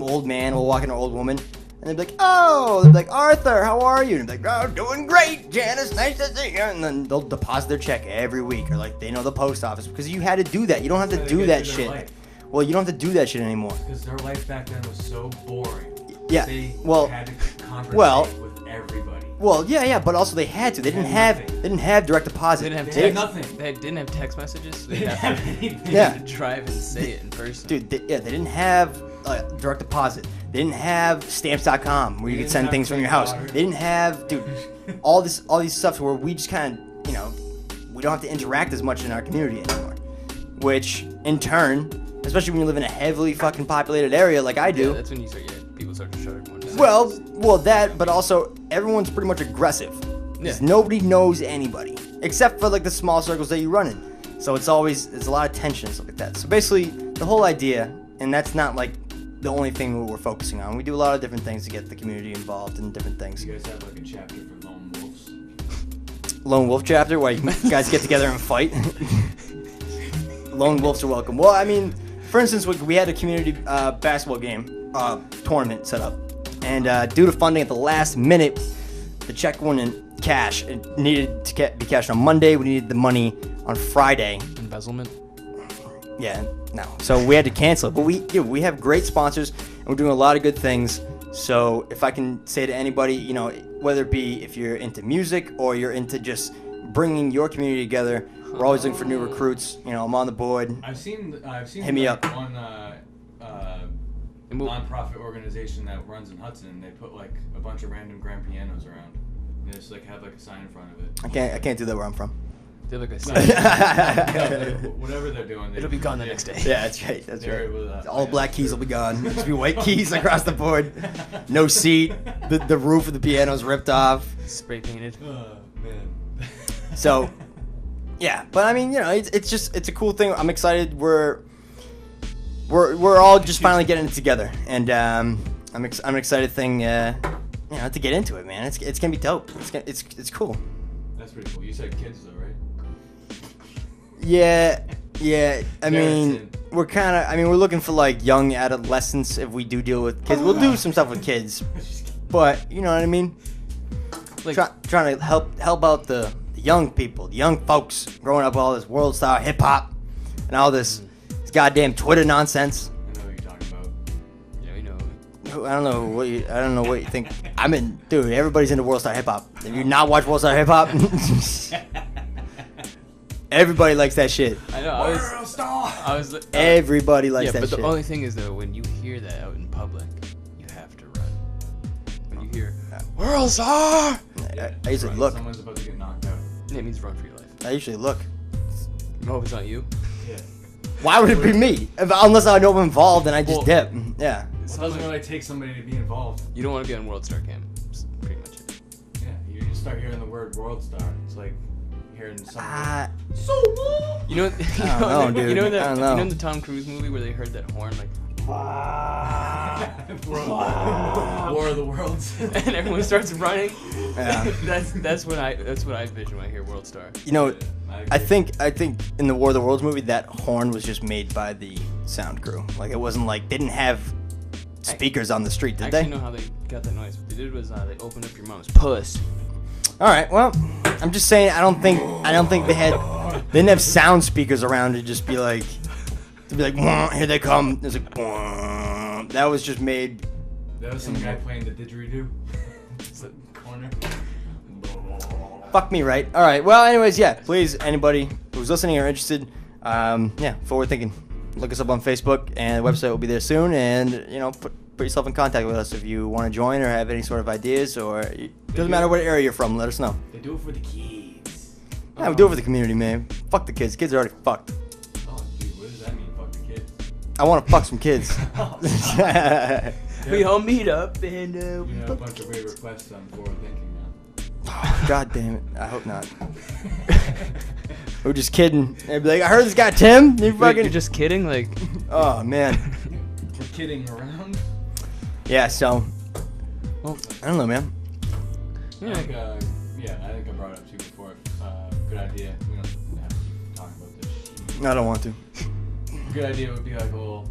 S2: old man will walk in, an old woman, and they'll be like, oh, they'll be like, Arthur, how are you? And they'll be like, oh, doing great, Janice, nice to see you. And then they'll deposit their check every week, or like they know the post office, because you had to do that. You don't have to do that shit. Well, you don't have to do that shit anymore.
S3: Because their life back then was so boring.
S2: Yeah,
S3: They
S2: well-
S3: had to conversate with everybody.
S2: Well, yeah, but also they had to. They didn't have direct deposit.
S1: they didn't have
S3: They had
S1: text.
S3: nothing.
S1: They didn't have text messages. So
S3: They
S1: they
S3: didn't
S1: have
S3: have anything.
S1: to
S2: Yeah.
S1: drive and say it in person.
S2: Dude, they didn't have direct deposit. They didn't have stamps.com where you
S3: They
S2: could
S3: didn't
S2: send
S3: have
S2: things from your
S3: clean
S2: house.
S3: water.
S2: They didn't have, dude, all these stuff where we just kind of, we don't have to interact as much in our community anymore. Which, in turn, especially when you live in a heavily fucking populated area like I do,
S1: Yeah, that's when you start. Yeah, people start to shut everyone down.
S2: well, that, but also everyone's pretty much aggressive. 'Cause
S1: Yeah.
S2: nobody knows anybody except for like the small circles that you run in. So there's a lot of tension and stuff like that. So basically, the whole idea, and that's not like the only thing we're focusing on. We do a lot of different things to get the community involved in different things.
S3: You guys have like a chapter for lone wolves.
S2: Lone Wolf chapter where you guys get together and fight. Lone Wolves are welcome. Well, I mean, for instance, we had a community basketball game tournament set up, and due to funding at the last minute, the check went in cash. It needed to be cashed on Monday. We needed the money on Friday.
S1: Embezzlement.
S2: Yeah, no. So we had to cancel it. But we have great sponsors, and We're doing a lot of good things. So if I can say to anybody, you know, whether it be if you're into music or you're into just bringing your community together, we're always looking for new recruits. You know, I'm on the board.
S3: I've seen
S2: Hit me up.
S3: one non-profit organization that runs in Hudson. They put like a bunch of random grand pianos around. They just like have like a sign in front of it.
S2: I can't do that where I'm from.
S1: They're like a
S3: Whatever they're doing,
S1: it'll be gone the next day.
S2: Yeah, that's right. That's right.
S3: With,
S2: All the black keys will be gone. Just be white keys across the board. No seat. The roof of the piano's ripped off.
S1: Spray painted.
S3: Oh man.
S2: So, yeah. But I mean, you know, it's a cool thing. I'm excited. We're all just finally getting it together, and I'm an excited thing. You know, to get into it, man. It's gonna be dope. It's cool.
S3: That's pretty cool. You said kids though, right?
S2: Yeah. I mean, we're looking for like young adolescents. If we do deal with kids, we'll do some stuff with kids. But you know what I mean.
S1: Like,
S2: trying to help out the young people, the young folks growing up with all this world star hip hop and all this goddamn Twitter nonsense.
S3: I know what you're talking about.
S1: yeah, we know.
S2: I don't know what you think. Dude, everybody's into world star hip hop. If you not watch world star hip hop, everybody likes that shit.
S1: I know. I was
S2: Everybody likes that
S1: but
S2: shit.
S1: the only thing is though, when you hear that out in public, you have to run. When you hear World Star,
S2: I usually look.
S3: Someone's about to get knocked out.
S1: it means run for your life.
S2: I usually look.
S1: I hope it's not you.
S3: Yeah.
S2: Why would it be me? Unless I know I'm involved and I just dip. Yeah.
S3: It doesn't really take somebody to be involved.
S1: You don't want to get on World Star Cam. That's pretty much it.
S3: Yeah, you just start hearing the word World Star. It's like hearing something.
S1: You know,
S2: I don't know, dude.
S1: You know
S2: I don't know.
S1: You know in the Tom Cruise movie where they heard that horn like,
S3: War of the Worlds.
S1: and everyone starts running.
S2: Yeah.
S1: That's what I envision when I hear World Star.
S2: You know,
S3: I
S2: I think in the War of the Worlds movie, that horn was just made by the sound crew. Like, it wasn't like, they didn't have speakers on the street,
S1: I
S2: did
S1: actually
S2: they?
S1: know how they got that noise. What they did was they opened up your mom's puss.
S2: All right, well, I'm just saying, I don't think they didn't have sound speakers around to just be like, "Wah, here they come." There's like, "Wah." That was just made.
S3: that was some guy playing the didgeridoo. It's the corner.
S2: Fuck me, right? All right. Well, anyways, yeah. Please, anybody who's listening or interested, forward thinking. Look us up on Facebook, and the website will be there soon. And you know, put yourself in contact with us if you want to join or have any sort of ideas, or it doesn't matter what area you're from. Let us know.
S3: They do it for the kids.
S2: Yeah, we do it for the community, man. Fuck the kids. Kids are already fucked.
S3: Oh, dude, what does that mean? Fuck the kids.
S2: I want to fuck some kids.
S1: We all meet up and
S3: You have a bunch of weird requests on forward thinking now.
S2: God damn it. I hope not. We're just kidding. They'd be like, I heard this guy Tim. You
S1: Wait,
S2: fucking.
S1: you're just kidding? Like,
S2: Oh, man.
S3: We're kidding around.
S2: Yeah, so.
S1: well,
S2: I don't know, man.
S3: I think, I brought it up to you before. Good idea. We don't have to keep talking about this.
S2: I don't want to.
S3: Good idea would be like a little,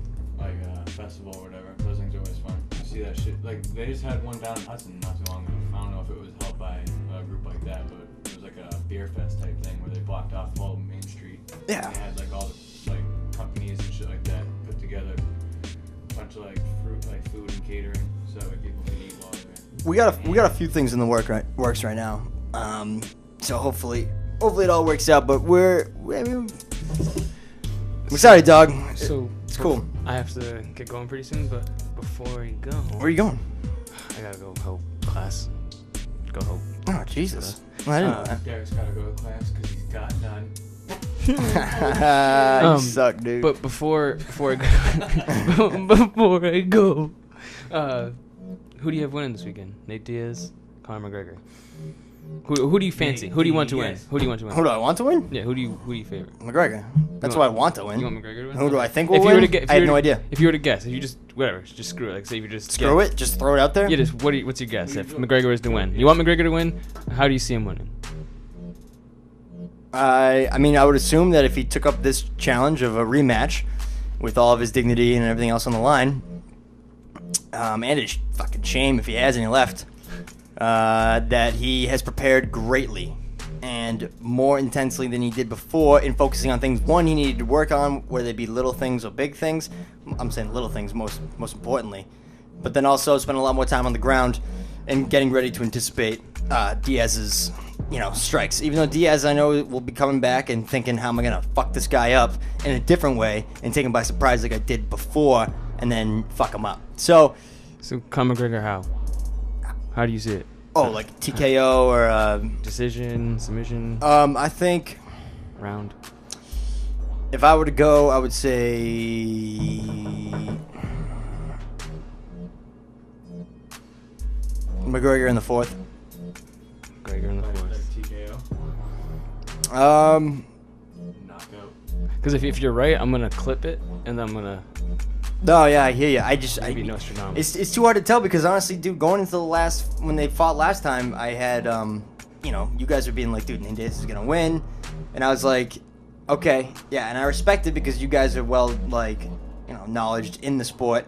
S3: festival or whatever. Those things are always fun. You see that shit. Like, they just had one down in Hudson not too long ago. I don't know if it was held by a group like that, but it was like a beer fest type thing where they blocked off all of Main Street.
S2: Yeah.
S3: And they had like all the companies and shit like that put together a bunch of food and catering so that people can eat while they're there.
S2: We got a few things in the works right now. So hopefully it all works out. But we're excited, dog.
S1: so
S2: It's cool.
S1: I have to get going pretty soon, but before you go,
S2: Where are you going?
S1: I gotta go help class. Go help.
S2: Oh, Jesus. Well, I didn't know
S3: Derek's gotta go to class because he's got none.
S2: that. You suck, dude.
S1: But before I go, before I go, who do you have winning this weekend? Nate Diaz, Conor McGregor. Who do you fancy? Who do you want to win?
S3: Diaz.
S1: Who do you want to win?
S2: Who do I want to win?
S1: Yeah, who do you favor?
S2: McGregor. That's
S1: You
S2: who I
S1: want-
S2: want to win.
S1: You want McGregor to win?
S2: Who do I think will
S1: If you were
S2: win?
S1: to get, if
S2: I
S1: you
S2: have
S1: were
S2: no
S1: to-
S2: idea.
S1: If you were to guess, if you just screw it. Like say you just
S2: Screw it. Just throw it out there.
S1: Yeah, just what's your guess? If McGregor was to win, you want McGregor to win? How do you see him winning?
S2: I mean, I would assume that if he took up this challenge of a rematch with all of his dignity and everything else on the line, and it's fucking shame if he has any left, that he has prepared greatly and more intensely than he did before in focusing on things, one, he needed to work on, whether they be little things or big things. I'm saying little things most importantly. but then also spend a lot more time on the ground and getting ready to anticipate Diaz's, strikes. Even though Diaz, I know, will be coming back and thinking, how am I gonna fuck this guy up in a different way and take him by surprise like I did before, and then fuck him up. So
S1: Conor McGregor, how? How do you see it?
S2: Oh, like TKO or
S1: Decision, submission,
S2: I think
S1: round.
S2: if I were to go, I would say McGregor in the fourth.
S1: McGregor in the
S3: Like
S1: fourth.
S3: TKO. Knockout.
S1: Because if you're right, I'm gonna clip it and then I'm gonna
S2: No, yeah, I hear you.
S1: maybe Nostradamus.
S2: It's too hard to tell because honestly, dude, going into when they fought last time, I had you guys were being like, dude, Nate Diaz is gonna win, and I was like, okay, yeah, and I respect it because you guys are well, knowledged in the sport,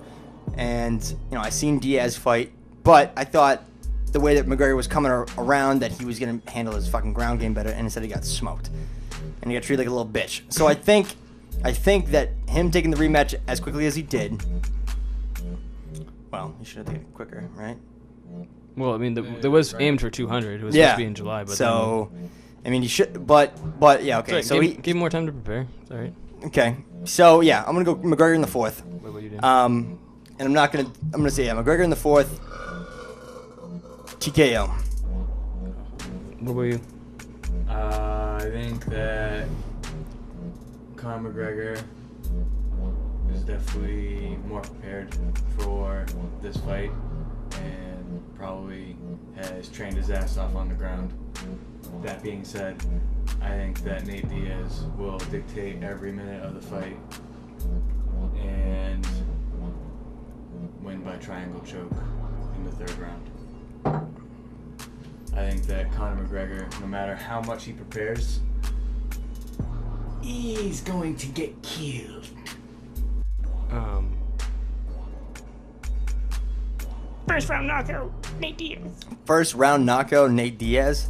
S2: and I seen Diaz fight, but I thought the way that McGregor was coming around that he was gonna handle his fucking ground game better, and instead he got smoked, and he got treated like a little bitch. So I think that him taking the rematch as quickly as he did, well, he should have taken it quicker, right?
S1: Well, I mean, there was aimed for 200. It was supposed to be in July, but
S2: so, I mean, you should, but yeah, okay.
S1: Sorry,
S2: So
S1: give him more time to prepare. It's all right.
S2: okay. So yeah, I'm gonna go McGregor in the fourth.
S1: What about you do?
S2: And I'm gonna say McGregor in the fourth. TKO.
S1: What about you?
S3: I think that Conor McGregor is definitely more prepared for this fight and probably has trained his ass off on the ground. That being said, I think that Nate Diaz will dictate every minute of the fight and win by triangle choke in the third round. I think that Conor McGregor, no matter how much he prepares, he's going to get killed.
S5: First round knockout, Nate Diaz.
S2: First round knockout, Nate Diaz.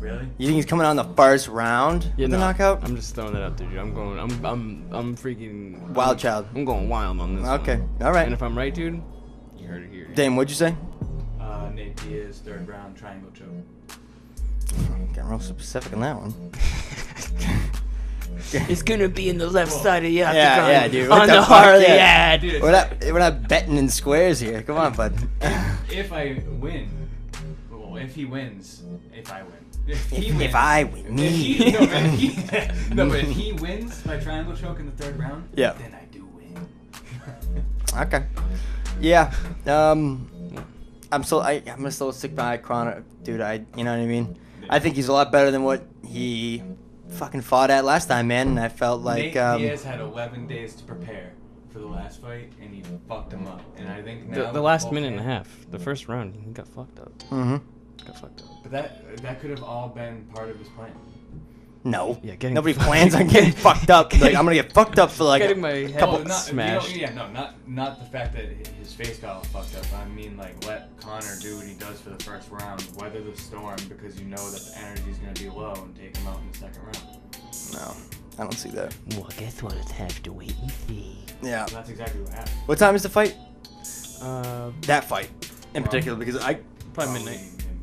S3: Really?
S2: You think he's coming out in the first round with the knockout?
S1: I'm just throwing that out there, dude. I'm freaking
S2: Wild child.
S1: I'm going wild on this.
S2: Okay,
S1: one.
S2: all right.
S1: And if I'm right, dude, you heard it here.
S2: Dame, what'd you say?
S3: Nate Diaz, third round triangle choke.
S2: Getting real specific on that one.
S5: It's gonna be in the left side of the octagon.
S2: Yeah, dude. What
S5: On
S2: the
S5: the
S2: fuck?
S5: Harley
S2: Yeah.
S5: ad.
S3: Dude,
S2: We're not betting in squares here. Come on, bud.
S3: if I win, well, if he wins, if I win. If he wins,
S2: If I win,
S3: if he,
S2: me.
S3: but if he wins by triangle choke in the third round,
S2: Yeah.
S3: then I do win.
S2: Okay. Yeah. I'm gonna still stick by Conor, dude. You know what I mean? I think he's a lot better than what he fucking fought at last time, man. And I felt like
S3: Nate Diaz had 11 days to prepare for the last fight, and he fucked him up. And I think now
S1: The last minute and a half, the first round, he got fucked up.
S2: Mm-hmm.
S1: Got fucked up.
S3: But that could have all been part of his plan.
S2: No.
S1: Yeah, getting
S2: Nobody plans on getting fucked up. Like I'm gonna get fucked up for like
S1: Getting my head
S2: couple.
S1: smashed.
S3: Not the fact that his face got all fucked up. I mean, like, let Conor do what he does for the first round, weather the storm, because you know that the energy's gonna be low, and take him out in the second round.
S2: No, I don't see that.
S5: Well, guess what? It's have to wait and see.
S2: Yeah.
S3: So that's exactly what happened.
S2: What time is the fight? That fight in
S3: Well,
S2: particular, because
S1: Probably midnight.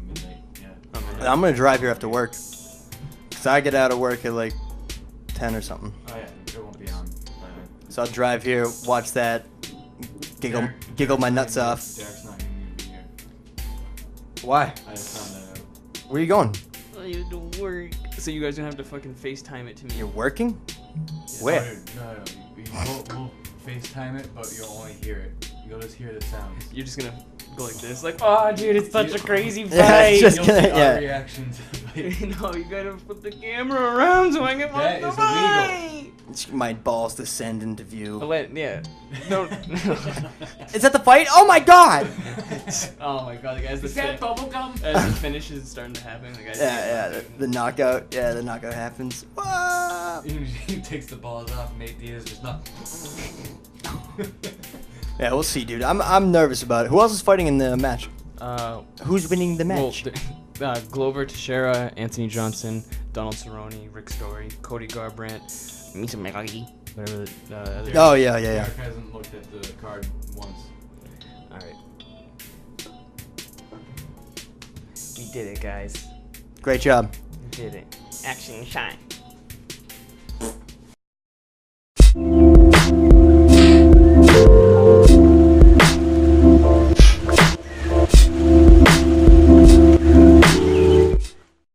S3: Midnight, yeah.
S2: I'm gonna drive here after work. Cause I get out of work at like 10 or something.
S3: Oh yeah, it won't be on.
S2: So I'll drive here, watch that, giggle my nuts off.
S3: Derek's not gonna be here.
S2: Why?
S3: I just found that out.
S2: Where you going?
S1: I used to work. So you guys gonna have to fucking FaceTime it to me.
S2: You're working? Where?
S3: No. We'll FaceTime it, but you'll only hear it. You'll just hear the sound.
S1: You're just gonna go like this, like, oh, dude, it's such a crazy fight.
S2: Yeah, it's just
S3: You'll
S2: gonna,
S3: see our
S2: yeah.
S3: reaction to the fight.
S1: No, you gotta put the camera around so I can watch
S3: That
S1: the
S3: is
S1: fight.
S2: My balls descend into view.
S1: Yeah. No.
S2: Is that the fight? Oh my god!
S1: Oh my god, the guys.
S3: Is that bubblegum?
S1: As the finish is starting to happen, the guys.
S2: Yeah, the knockout. Yeah, the knockout happens. Ah!
S3: He takes the balls off. Nate Diaz just not.
S2: Yeah, we'll see, dude. I'm nervous about it. Who else is fighting in the match? Who's winning the
S1: Well,
S2: match?
S1: Glover Teixeira, Anthony Johnson, Donald Cerrone, Rick Story, Cody Garbrandt, Misa Megagi, whatever the other.
S2: Oh yeah.
S3: Derek hasn't looked at the card once.
S1: All right.
S6: We did it, guys.
S2: Great job.
S6: We did it.
S5: Action shot.